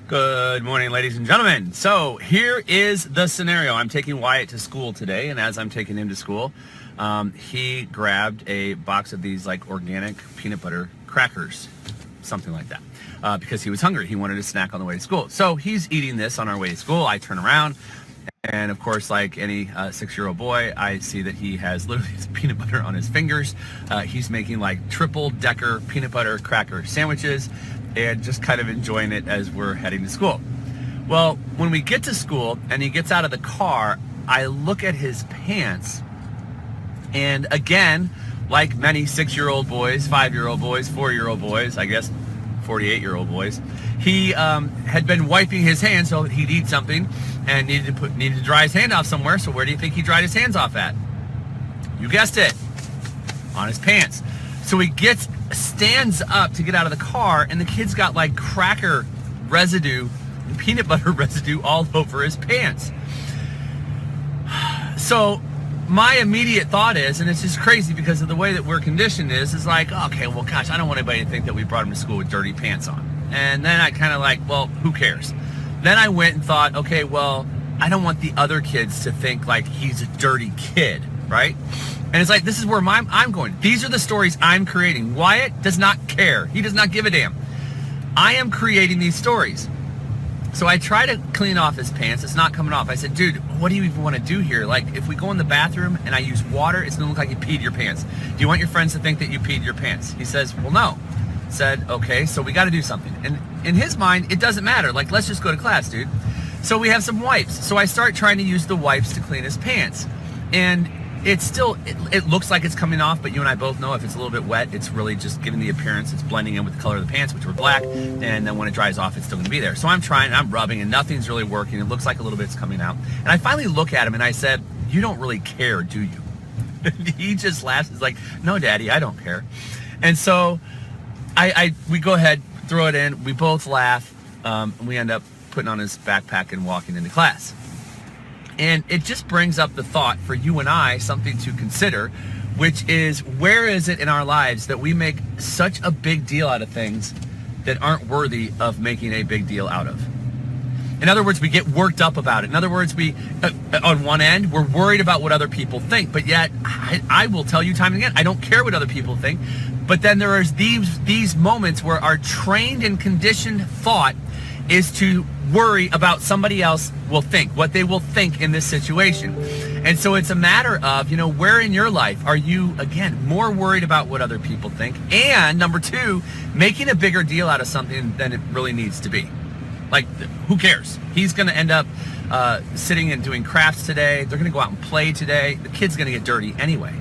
Good morning, ladies and gentlemen. So here is the scenario. I'm taking Wyatt to school today, and as I'm taking him to school, he grabbed a box of these like organic peanut butter crackers, something like that, because he was hungry. He wanted a snack on the way to school. So he's eating this on our way to school. I turn around, and of course, like any 6-year-old boy, I see that he has literally his peanut butter on his fingers. He's making like triple-decker peanut butter cracker sandwiches and just kind of enjoying it as we're heading to school. Well, when we get to school and he gets out of the car, I look at his pants, and again, like many 6-year-old boys, 5-year-old boys, 4-year-old boys, I guess 48-year-old boys, he had been wiping his hands so that he'd eat something and needed to dry his hand off somewhere. So where do you think he dried his hands off at? You guessed it, on his pants. So he stands up to get out of the car, and the kid's got like cracker residue, peanut butter residue all over his pants. So my immediate thought is, and it's just crazy because of the way that we're conditioned is like, okay, well, gosh, I don't want anybody to think that we brought him to school with dirty pants on. And then I kind of like, well, who cares? Then I went and thought, okay, well, I don't want the other kids to think like he's a dirty kid, right? And it's like, this is where I'm going. These are the stories I'm creating. Wyatt does not care. He does not give a damn. I am creating these stories. So I try to clean off his pants. It's not coming off. I said, dude, what do you even want to do here? Like, if we go in the bathroom and I use water, it's going to look like you peed your pants. Do you want your friends to think that you peed your pants? He says, well, no. Said, okay, so we got to do something. And in his mind, it doesn't matter. Like, let's just go to class, dude. So we have some wipes. So I start trying to use the wipes to clean his pants. And it's still, it looks like it's coming off, but you and I both know if it's a little bit wet, it's really just giving the appearance, it's blending in with the color of the pants, which were black, and then when it dries off, it's still gonna be there. So I'm trying, I'm rubbing, and nothing's really working. It looks like a little bit's coming out. And I finally look at him and I said, you don't really care, do you? And he just laughs. He's like, no, Daddy, I don't care. And so we go ahead, throw it in, we both laugh, and we end up putting on his backpack and walking into class. And it just brings up the thought for you and I, something to consider, which is, where is it in our lives that we make such a big deal out of things that aren't worthy of making a big deal out of? In other words, we get worked up about it. In other words, we, on one end, we're worried about what other people think, but yet, I will tell you time and again, I don't care what other people think. But then there is these moments where our trained and conditioned thought is to worry about somebody else will think, what they will think in this situation. And so it's a matter of, where in your life are you, again, more worried about what other people think? And number two, making a bigger deal out of something than it really needs to be. Like, who cares? He's going to end up sitting and doing crafts today. They're going to go out and play today. The kid's going to get dirty anyway.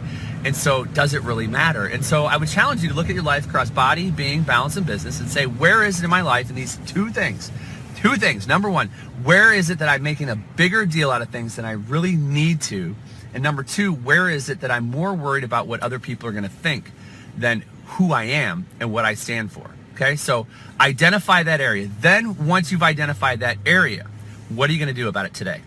And so does it really matter? And so I would challenge you to look at your life across body, being, balance, and business and say, where is it in my life in these two things? Two things. Number one, where is it that I'm making a bigger deal out of things than I really need to? And number two, where is it that I'm more worried about what other people are going to think than who I am and what I stand for? Okay, so identify that area. Then once you've identified that area, what are you going to do about it today?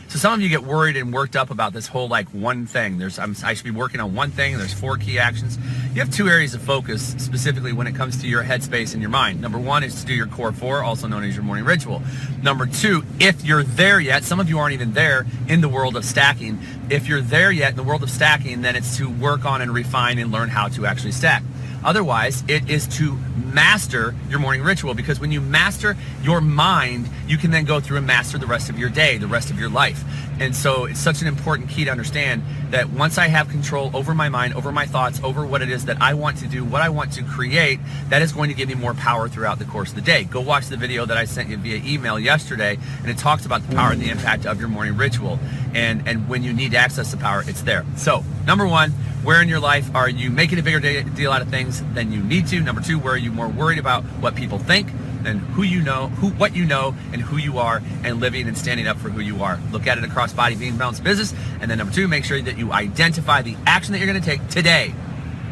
So some of you get worried and worked up about this whole like one thing. I should be working on one thing, and there's 4 key actions. You have 2 areas of focus specifically when it comes to your headspace and your mind. Number 1 is to do your core 4, also known as your morning ritual. Number 2, if you're there yet, some of you aren't even there in the world of stacking. If you're there yet in the world of stacking, then it's to work on and refine and learn how to actually stack. Otherwise, it is to master your morning ritual, because when you master your mind, you can then go through and master the rest of your day, the rest of your life. And so it's such an important key to understand that once I have control over my mind, over my thoughts, over what it is that I want to do, what I want to create, that is going to give me more power throughout the course of the day. Go watch the video that I sent you via email yesterday, and it talks about the power and the impact of your morning ritual. And when you need to access the power, it's there. So, number 1, where in your life are you making a bigger deal out of things than you need to? Number 2, where are you more worried about what people think than what you know, and who you are, and living and standing up for who you are? Look at it across body, being, balance, business. And then number 2, make sure that you identify the action that you're going to take today.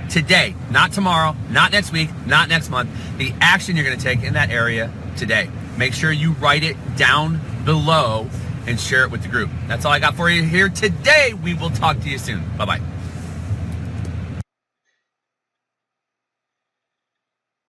Today, not tomorrow, not next week, not next month. The action you're going to take in that area today. Make sure you write it down below and share it with the group. That's all I got for you here today. We will talk to you soon. Bye-bye.